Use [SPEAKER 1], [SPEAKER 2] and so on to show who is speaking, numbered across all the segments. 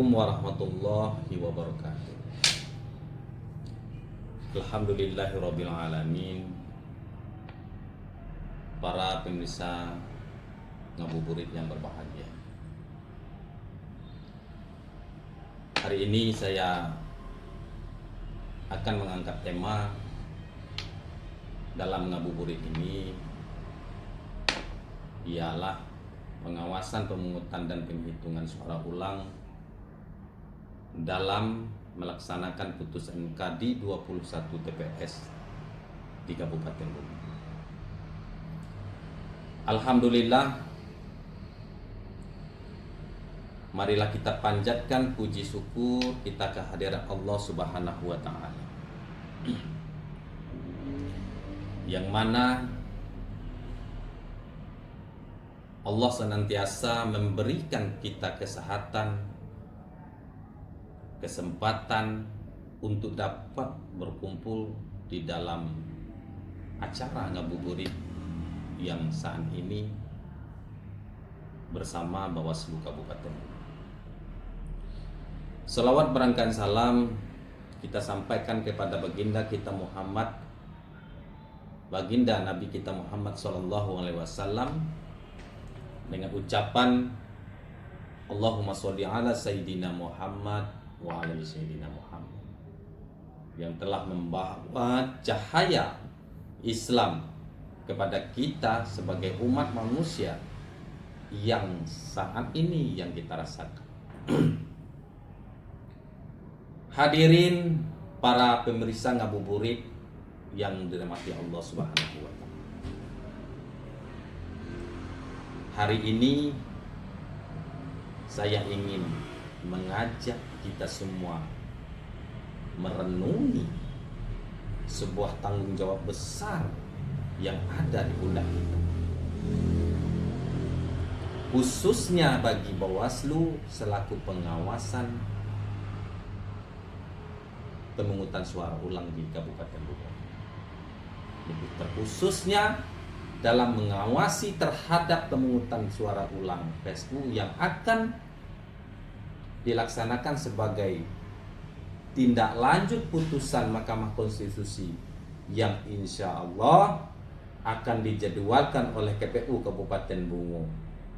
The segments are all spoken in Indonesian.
[SPEAKER 1] Assalamualaikum warahmatullahi wabarakatuh. Alhamdulillahirabbil alamin. Para pemirsa ngabuburit yang berbahagia, hari ini saya akan mengangkat tema dalam ngabuburit ini, ialah pengawasan, pemungutan dan penghitungan suara ulang dalam melaksanakan putusan MK di 21 TPS di Kabupaten Bumi. Alhamdulillah, marilah kita panjatkan puji syukur kita kehadirat Allah Subhanahu wa Ta'ala, yang mana Allah senantiasa memberikan kita kesehatan, kesempatan untuk dapat berkumpul di dalam acara ngabuburit yang saat ini bersama Bawaslu Kabupaten. Selawat berangkat salam kita sampaikan kepada baginda kita Muhammad, baginda Nabi kita Muhammad Sallallahu Alaihi Wasallam, dengan ucapan Allahumma sholli ala Sayyidina Muhammad wa ala Sayyidina Muhammad, yang telah membawa cahaya Islam kepada kita sebagai umat manusia yang saat ini yang kita rasakan. Hadirin para pemirsa ngabuburit yang dirahmati Allah Subhanahu wa Ta'ala, hari ini saya ingin mengajak kita semua merenungi sebuah tanggung jawab besar yang ada di pundak kita, khususnya bagi Bawaslu selaku pengawasan pemungutan suara ulang di Kabupaten Bogor, lebih terkhususnya dalam mengawasi terhadap pemungutan suara ulang PSU yang akan dilaksanakan sebagai tindak lanjut putusan Mahkamah Konstitusi yang insya Allah akan dijadwalkan oleh KPU Kabupaten Bungo.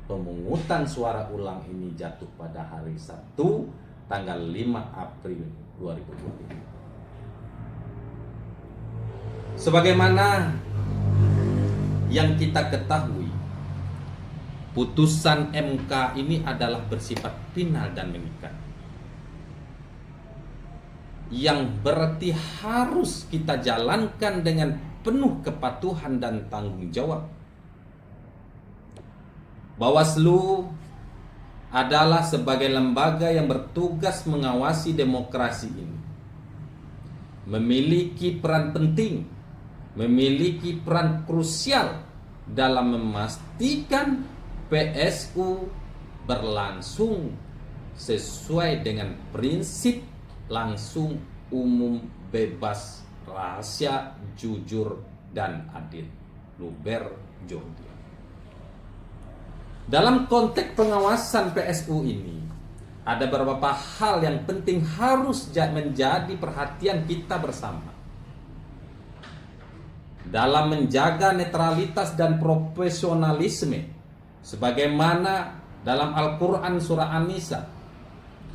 [SPEAKER 1] Pemungutan suara ulang ini jatuh pada hari Sabtu tanggal 5 April 2020. Sebagaimana yang kita ketahui, putusan MK ini adalah bersifat final dan mengikat, yang berarti harus kita jalankan dengan penuh kepatuhan dan tanggung jawab. Bawaslu adalah sebagai lembaga yang bertugas mengawasi demokrasi ini, memiliki peran penting, memiliki peran krusial dalam memastikan PSU berlangsung sesuai dengan prinsip langsung, umum, bebas, rahasia, jujur, dan adil. Luber Jordi. Dalam konteks pengawasan PSU ini, ada beberapa hal yang penting harus menjadi perhatian kita bersama dalam menjaga netralitas dan profesionalisme, sebagaimana dalam Al-Quran surah An-Nisa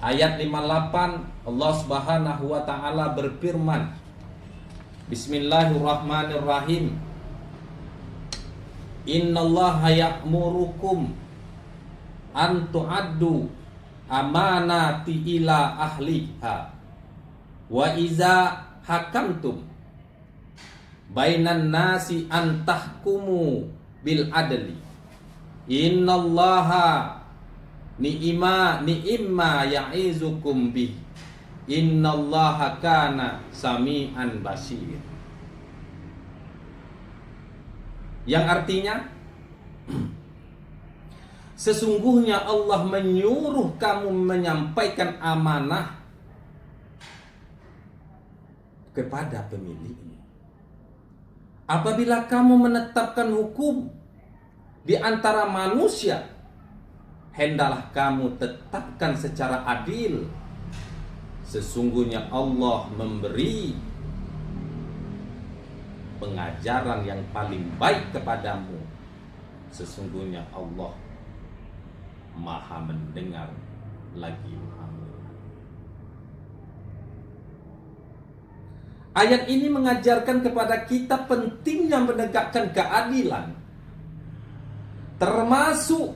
[SPEAKER 1] ayat 58 Allah Subhanahu wa Ta'ala berfirman, Bismillahirrahmanirrahim, Innallaha ya'murukum an tu'addu amanati ila ahliha wa iza hakamtum bainan nasi an tahkumu bil adli innallaha ni'ma ya'izukum bih innallaha kana sami'an basir. Yang artinya, sesungguhnya Allah menyuruh kamu menyampaikan amanah kepada pemiliknya. Apabila kamu menetapkan hukum di antara manusia, hendaklah kamu tetapkan secara adil. Sesungguhnya Allah memberi pengajaran yang paling baik kepadamu. Sesungguhnya Allah Maha mendengar lagi Maha melihat. Ayat ini mengajarkan kepada kita pentingnya menegakkan keadilan, termasuk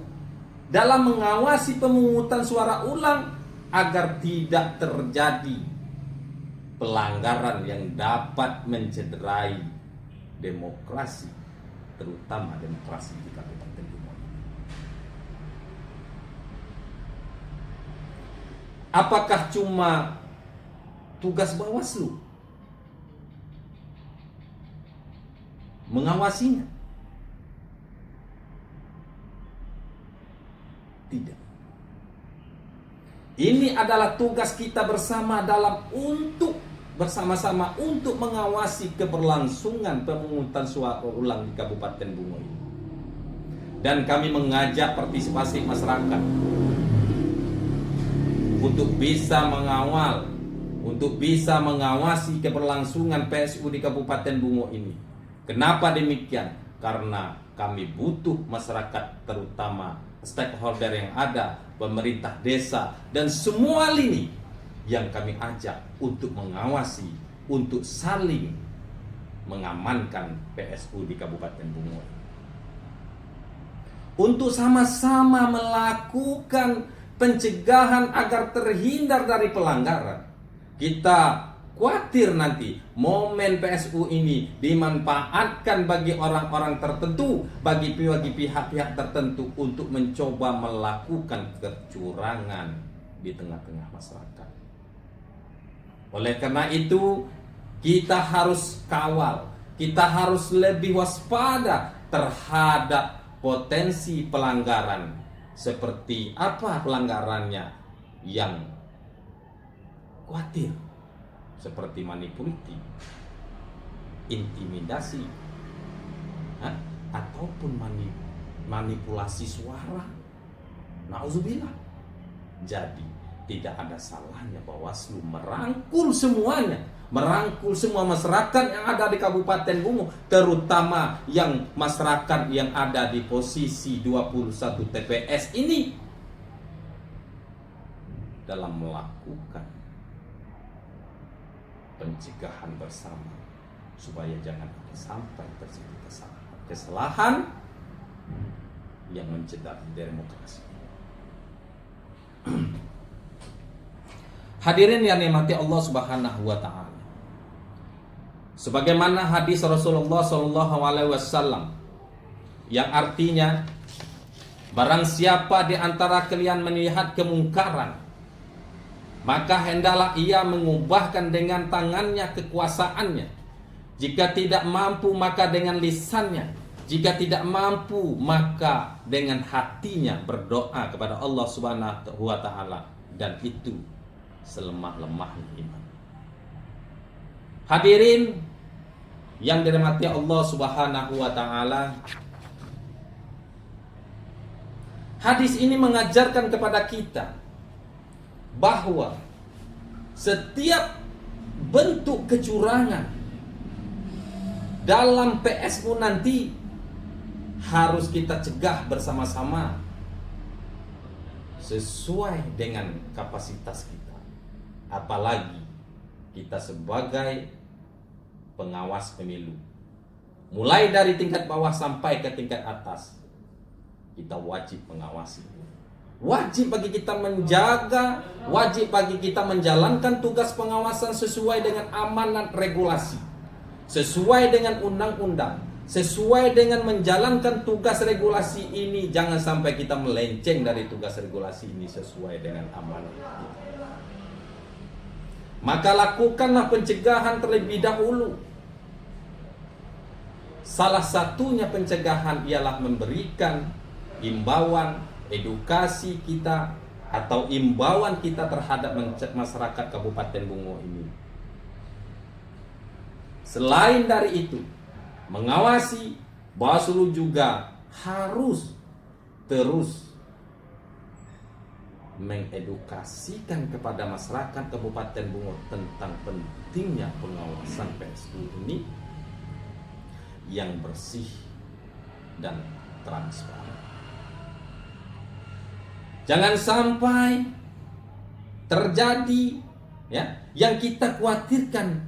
[SPEAKER 1] dalam mengawasi pemungutan suara ulang agar tidak terjadi pelanggaran yang dapat mencederai demokrasi, terutama demokrasi di Kabupaten Bungo. Apakah cuma tugas Bawaslu mengawasinya? Tidak. Ini adalah tugas kita bersama bersama-sama untuk mengawasi keberlangsungan pemungutan suara ulang di Kabupaten Bungo ini. Dan kami mengajak partisipasi masyarakat untuk bisa mengawal, untuk bisa mengawasi keberlangsungan PSU di Kabupaten Bungo ini. Kenapa demikian? Karena kami butuh masyarakat, terutama stakeholder yang ada, pemerintah desa, dan semua lini yang kami ajak untuk mengawasi, untuk saling mengamankan PSU di Kabupaten Bungo. Untuk sama-sama melakukan pencegahan agar terhindar dari pelanggaran. Kita khawatir nanti momen PSU ini dimanfaatkan bagi orang-orang tertentu, bagi pihak-pihak tertentu untuk mencoba melakukan kecurangan di tengah-tengah masyarakat. Oleh karena itu, kita harus kawal, kita harus lebih waspada terhadap potensi pelanggaran. Seperti apa pelanggarannya yang khawatir? Seperti manipulatif, intimidasi, ataupun manipulasi suara. Nauzubillah. Jadi tidak ada salahnya Bawaslu merangkul semuanya, merangkul semua masyarakat yang ada di Kabupaten Bungo, terutama yang masyarakat yang ada di posisi 21 TPS ini, dalam melakukan pencegahan bersama supaya jangan sampai terjadi kesalahan yang mencederai demokrasi. Hadirin yang dimati Allah Subhanahu wa taala. Sebagaimana hadis Rasulullah sallallahu alaihi wasallam yang artinya, barang siapa di antara kalian melihat kemungkaran, maka hendaklah ia mengubahkan dengan tangannya kekuasaannya. Jika tidak mampu, maka dengan lisannya. Jika tidak mampu, maka dengan hatinya berdoa kepada Allah Subhanahu wa taala, dan itu selemah-lemahnya iman. Hadirin yang dirahmati Allah Subhanahu wa taala, hadis ini mengajarkan kepada kita bahwa setiap bentuk kecurangan dalam PSU nanti harus kita cegah bersama-sama sesuai dengan kapasitas kita. Apalagi kita sebagai pengawas pemilu, mulai dari tingkat bawah sampai ke tingkat atas, kita wajib mengawasi. Wajib bagi kita menjaga, wajib bagi kita menjalankan tugas pengawasan sesuai dengan amanat regulasi, sesuai dengan undang-undang, sesuai dengan menjalankan tugas regulasi ini. Jangan sampai kita melenceng dari tugas regulasi ini sesuai dengan amanat kita. Maka lakukanlah pencegahan terlebih dahulu. Salah satunya pencegahan ialah memberikan imbauan, edukasi kita atau imbauan kita terhadap masyarakat Kabupaten Bungo ini. Selain dari itu, mengawasi, Bawaslu juga harus terus mengedukasikan kepada masyarakat Kabupaten Bungo tentang pentingnya pengawasan PSU ini yang bersih dan transparan. Jangan sampai terjadi ya yang kita khawatirkan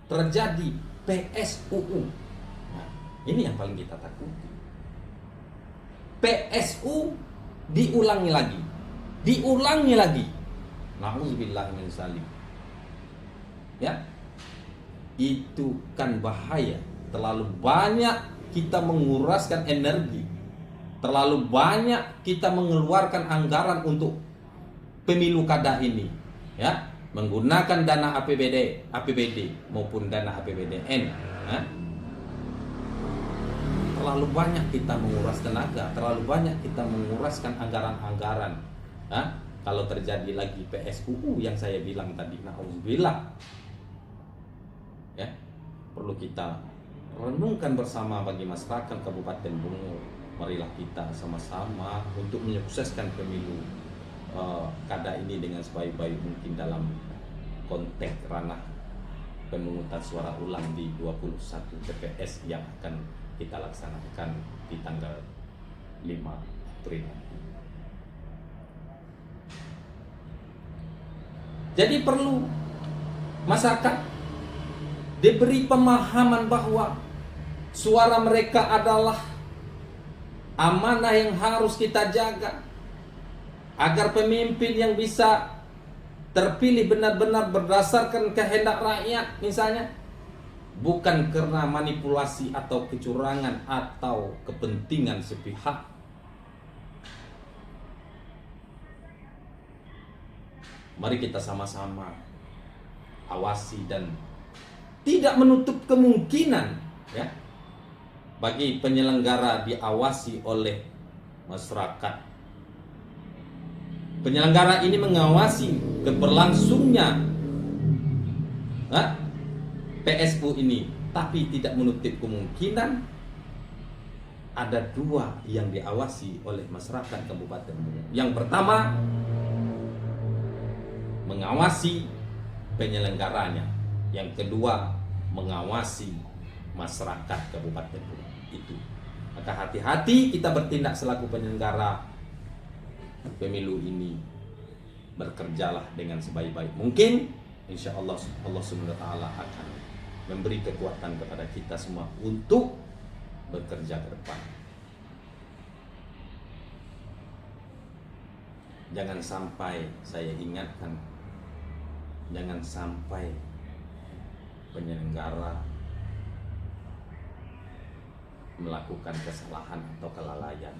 [SPEAKER 1] terjadi PSUU. Nah, ini yang paling kita takuti. PSU diulangi lagi. Nauzubillah min zalim. Ya. Itu kan bahaya. Terlalu banyak kita menguraskan energi. Terlalu banyak kita mengeluarkan anggaran untuk pemilu kada ini. Ya, menggunakan dana APBD maupun dana APBDN. Ya. Terlalu banyak kita menguras tenaga, terlalu banyak kita menguraskan anggaran-anggaran. Kalau terjadi lagi PSUU yang saya bilang tadi, nauzubillah, ya, perlu kita renungkan bersama bagi masyarakat Kabupaten Bungo. Marilah kita sama-sama untuk menyukseskan pemilu kada ini dengan sebaik-baik mungkin dalam konteks ranah pemungutan suara ulang di 21 TPS yang akan kita laksanakan di tanggal 5 April. Jadi perlu masyarakat diberi pemahaman bahwa suara mereka adalah amanah yang harus kita jaga agar pemimpin yang bisa terpilih benar-benar berdasarkan kehendak rakyat misalnya, bukan karena manipulasi atau kecurangan atau kepentingan sepihak. Mari kita sama-sama awasi dan tidak menutup kemungkinan ya bagi penyelenggara diawasi oleh masyarakat. Penyelenggara ini mengawasi keberlangsungnya PSU ini, tapi tidak menutup kemungkinan ada dua yang diawasi oleh masyarakat Kabupaten Bungo. Yang pertama, mengawasi penyelenggaranya. Yang kedua, mengawasi masyarakat Kabupaten Bungo. Itu. Maka hati-hati kita bertindak selaku penyelenggara pemilu ini. Bekerjalah dengan sebaik-baik mungkin. Insya Allah Subhanahu wa Ta'ala akan memberi kekuatan kepada kita semua untuk bekerja ke depan. Jangan sampai, saya ingatkan, jangan sampai penyelenggara melakukan kesalahan atau kelalaian.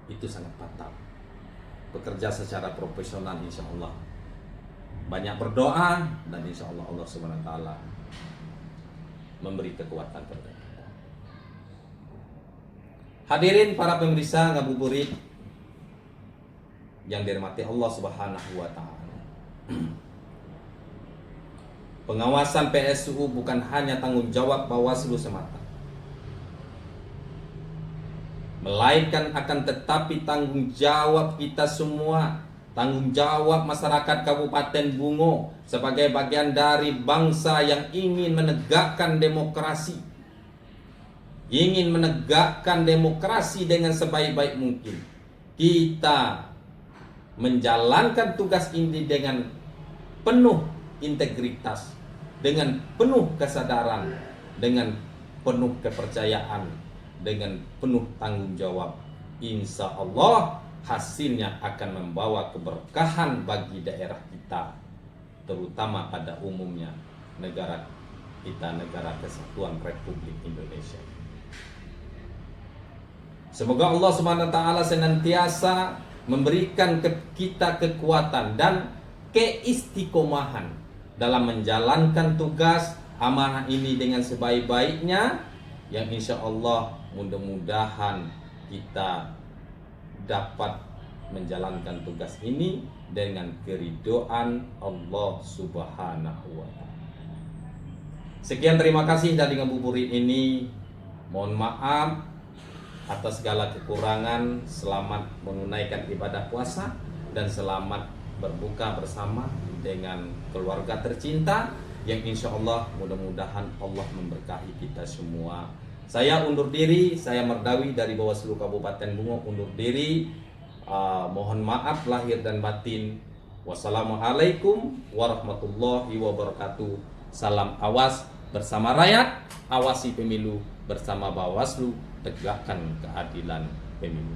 [SPEAKER 1] Itu sangat fatal. Bekerja secara profesional, insya Allah, banyak berdoa, dan insya Allah Allah Subhanahu wa Ta'ala memberi kekuatan kepada kita. Hadirin para pemirsa Ngabuburit yang dirahmati Allah Subhanahu wa Ta'ala, pengawasan PSU bukan hanya tanggung jawab Bawaslu semata, melainkan akan tetapi tanggung jawab kita semua, tanggung jawab masyarakat Kabupaten Bungo sebagai bagian dari bangsa yang ingin menegakkan demokrasi, ingin menegakkan demokrasi dengan sebaik-baik mungkin. Kita menjalankan tugas ini dengan penuh integritas, dengan penuh kesadaran, dengan penuh kepercayaan, dengan penuh tanggung jawab. Insya Allah hasilnya akan membawa keberkahan bagi daerah kita, terutama pada umumnya negara kita, Negara Kesatuan Republik Indonesia. Semoga Allah Subhanahu wa Ta'ala senantiasa memberikan kita kekuatan dan keistiqomahan dalam menjalankan tugas amanah ini dengan sebaik-baiknya, yang insya Allah mudah-mudahan kita dapat menjalankan tugas ini dengan keridhaan Allah Subhanahu wa Ta'ala. Sekian, terima kasih dari Ngabuburit ini. Mohon maaf atas segala kekurangan, selamat menunaikan ibadah puasa, dan selamat berbuka bersama dengan keluarga tercinta yang insya Allah mudah-mudahan Allah memberkahi kita semua. Saya undur diri, saya Merdawi dari Bawaslu Kabupaten Bungo undur diri. Mohon maaf lahir dan batin. Wassalamualaikum warahmatullahi wabarakatuh. Salam awas bersama rakyat, awasi pemilu bersama Bawaslu, tegakkan keadilan pemilu.